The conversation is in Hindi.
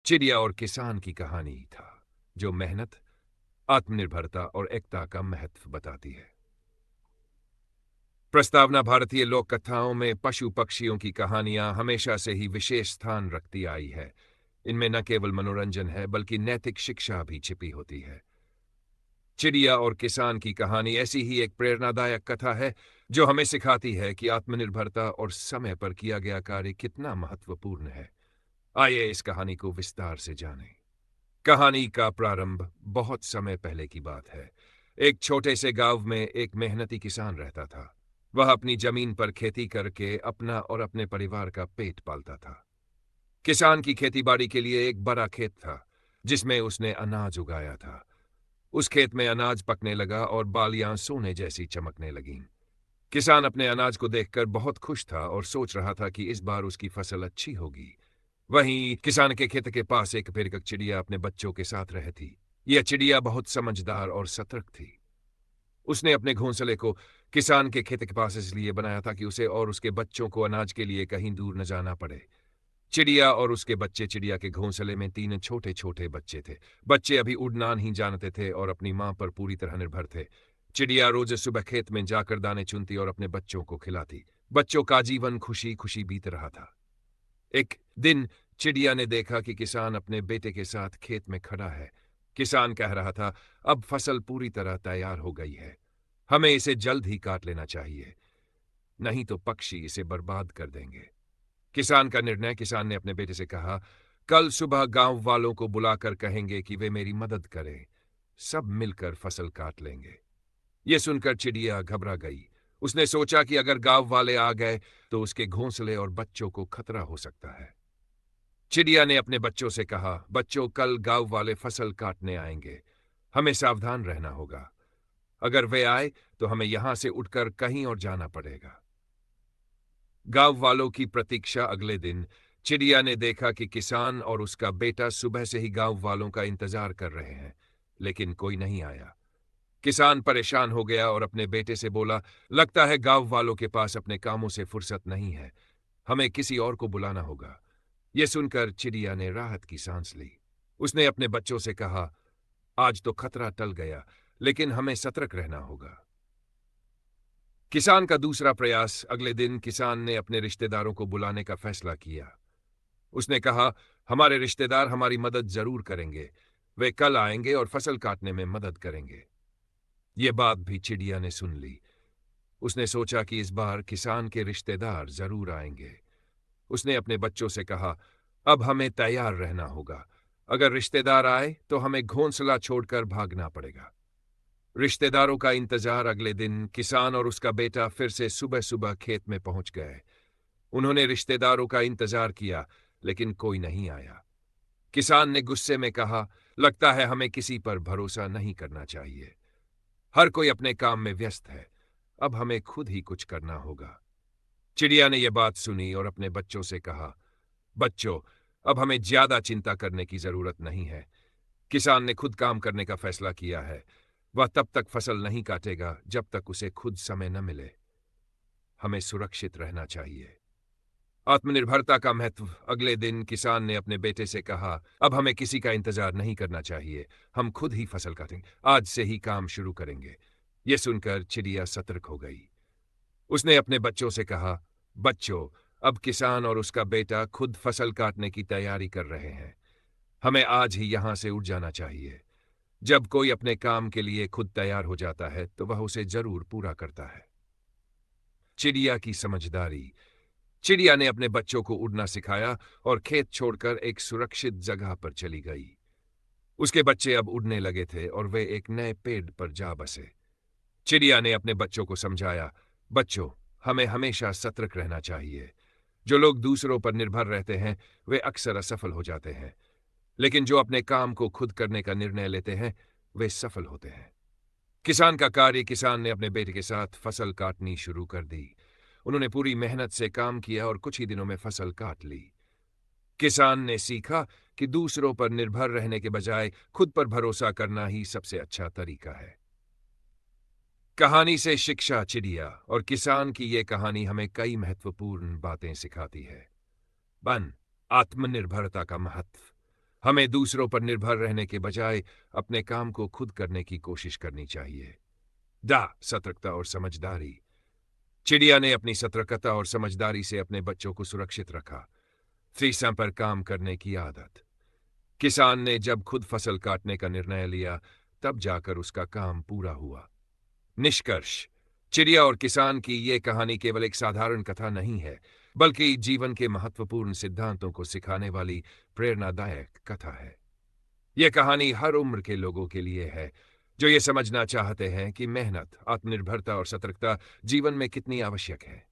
चिड़िया और किसान की कहानी था जो मेहनत, आत्मनिर्भरता और एकता का महत्व बताती है। प्रस्तावना भारतीय लोक कथाओं में पशु पक्षियों की कहानियां हमेशा से ही विशेष स्थान रखती आई है। इनमें न केवल मनोरंजन है बल्कि नैतिक शिक्षा भी छिपी होती है। चिड़िया और किसान की कहानी ऐसी ही एक प्रेरणादायक कथा है जो हमें सिखाती है कि आत्मनिर्भरता और समय पर किया गया कार्य कितना महत्वपूर्ण है। आइए इस कहानी को विस्तार से जानें। कहानी का प्रारंभ बहुत समय पहले की बात है। एक छोटे से गांव में एक मेहनती किसान रहता था। वह अपनी जमीन पर खेती करके अपना और अपने परिवार का पेट पालता था। किसान की खेतीबाड़ी के लिए एक बड़ा खेत था जिसमें उसने अनाज उगाया था। उस खेत में अनाज पकने लगा और बालियां सोने जैसी चमकने लगीं। किसान अपने अनाज को देखकर बहुत खुश था और सोच रहा था कि इस बार उसकी फसल अच्छी होगी। वहीं किसान के खेत के पास एक पेड़कक चिड़िया अपने बच्चों के साथ रहती। यह चिड़िया बहुत समझदार और सतर्क थी। उसने अपने घोंसले को किसान के खेत के पास इसलिए बनाया था कि उसे और उसके बच्चों को अनाज के लिए कहीं दूर न जाना पड़े। चिड़िया और उसके बच्चे चिड़िया के घोंसले में तीन छोटे छोटे बच्चे थे। बच्चे अभी उड़ना नहीं जानते थे और अपनी मां पर पूरी तरह निर्भर थे। चिड़िया रोज सुबह खेत में जाकर दाने चुनती और अपने बच्चों को खिलाती। बच्चों का जीवन खुशी खुशी बीत रहा था। एक दिन चिड़िया ने देखा कि किसान अपने बेटे के साथ खेत में खड़ा है। किसान कह रहा था, अब फसल पूरी तरह तैयार हो गई है, हमें इसे जल्द ही काट लेना चाहिए, नहीं तो पक्षी इसे बर्बाद कर देंगे। किसान ने अपने बेटे से कहा, कल सुबह गांव वालों को बुलाकर कहेंगे कि वे मेरी मदद करें, सब मिलकर फसल काट लेंगे। यह सुनकर चिड़िया घबरा गई। उसने सोचा कि अगर गांव वाले आ गए तो उसके घोंसले और बच्चों को खतरा हो सकता है। चिड़िया ने अपने बच्चों से कहा, बच्चों, कल गांव वाले फसल काटने आएंगे, हमें सावधान रहना होगा। अगर वे आए तो हमें यहां से उठकर कहीं और जाना पड़ेगा। गांव वालों की प्रतीक्षा। अगले दिन चिड़िया ने देखा कि किसान और उसका बेटा सुबह से ही गांव वालों का इंतजार कर रहे हैं, लेकिन कोई नहीं आया। किसान परेशान हो गया और अपने बेटे से बोला, लगता है गांव वालों के पास अपने कामों से फुर्सत नहीं है, हमें किसी और को बुलाना होगा। यह सुनकर चिड़िया ने राहत की सांस ली। उसने अपने बच्चों से कहा, आज तो खतरा टल गया, लेकिन हमें सतर्क रहना होगा। किसान का दूसरा प्रयास। अगले दिन किसान ने अपने रिश्तेदारों को बुलाने का फैसला किया। उसने कहा, हमारे रिश्तेदार हमारी मदद जरूर करेंगे, वे कल आएंगे और फसल काटने में मदद करेंगे। ये बात भी चिड़िया ने सुन ली। उसने सोचा कि इस बार किसान के रिश्तेदार जरूर आएंगे। उसने अपने बच्चों से कहा, अब हमें तैयार रहना होगा, अगर रिश्तेदार आए तो हमें घोंसला छोड़कर भागना पड़ेगा। रिश्तेदारों का इंतजार। अगले दिन किसान और उसका बेटा फिर से सुबह सुबह खेत में पहुंच गए। उन्होंने रिश्तेदारों का इंतजार किया, लेकिन कोई नहीं आया। किसान ने गुस्से में कहा, लगता है हमें किसी पर भरोसा नहीं करना चाहिए, हर कोई अपने काम में व्यस्त है, अब हमें खुद ही कुछ करना होगा। चिड़िया ने यह बात सुनी और अपने बच्चों से कहा, बच्चों, अब हमें ज्यादा चिंता करने की जरूरत नहीं है। किसान ने खुद काम करने का फैसला किया है। वह तब तक फसल नहीं काटेगा जब तक उसे खुद समय न मिले। हमें सुरक्षित रहना चाहिए। आत्मनिर्भरता का महत्व। अगले दिन किसान ने अपने बेटे से कहा, अब हमें किसी का इंतजार नहीं करना चाहिए, हम खुद ही फसल काटेंगे, आज से ही काम शुरू करेंगे। यह सुनकर चिड़िया सतर्क हो गई। उसने अपने बच्चों से कहा, बच्चों, अब किसान और उसका बेटा खुद फसल काटने की तैयारी कर रहे हैं, हमें आज ही यहां से उठ जाना चाहिए। जब कोई अपने काम के लिए खुद तैयार हो जाता है तो वह उसे जरूर पूरा करता है। चिड़िया की समझदारी। चिड़िया ने अपने बच्चों को उड़ना सिखाया और खेत छोड़कर एक सुरक्षित जगह पर चली गई। उसके बच्चे अब उड़ने लगे थे और वे एक नए पेड़ पर जा बसे। चिड़िया ने अपने बच्चों को समझाया, बच्चों, हमें हमेशा सतर्क रहना चाहिए। जो लोग दूसरों पर निर्भर रहते हैं वे अक्सर असफल हो जाते हैं, लेकिन जो अपने काम को खुद करने का निर्णय लेते हैं वे सफल होते हैं। किसान का कार्य। किसान ने अपने बेटे के साथ फसल काटनी शुरू कर दी। उन्होंने पूरी मेहनत से काम किया और कुछ ही दिनों में फसल काट ली। किसान ने सीखा कि दूसरों पर निर्भर रहने के बजाय खुद पर भरोसा करना ही सबसे अच्छा तरीका है। कहानी से शिक्षा। चिड़िया और किसान की यह कहानी हमें कई महत्वपूर्ण बातें सिखाती है। 1. आत्मनिर्भरता का महत्व। हमें दूसरों पर निर्भर रहने के बजाय अपने काम को खुद करने की कोशिश करनी चाहिए। सतर्कता और समझदारी। चिड़िया ने अपनी सतर्कता और समझदारी से अपने बच्चों को सुरक्षित रखा। फीसम पर काम करने की आदत। किसान ने जब खुद फसल काटने का निर्णय लिया, तब जाकर उसका काम पूरा हुआ। निष्कर्ष। चिड़िया और किसान की ये कहानी केवल एक साधारण कथा नहीं है, बल्कि जीवन के महत्वपूर्ण सिद्धांतों को सिखाने वाली प्रेरणादायक कथा है। यह कहानी हर उम्र के लोगों के लिए है, जो ये समझना चाहते हैं कि मेहनत, आत्मनिर्भरता और सतर्कता जीवन में कितनी आवश्यक है।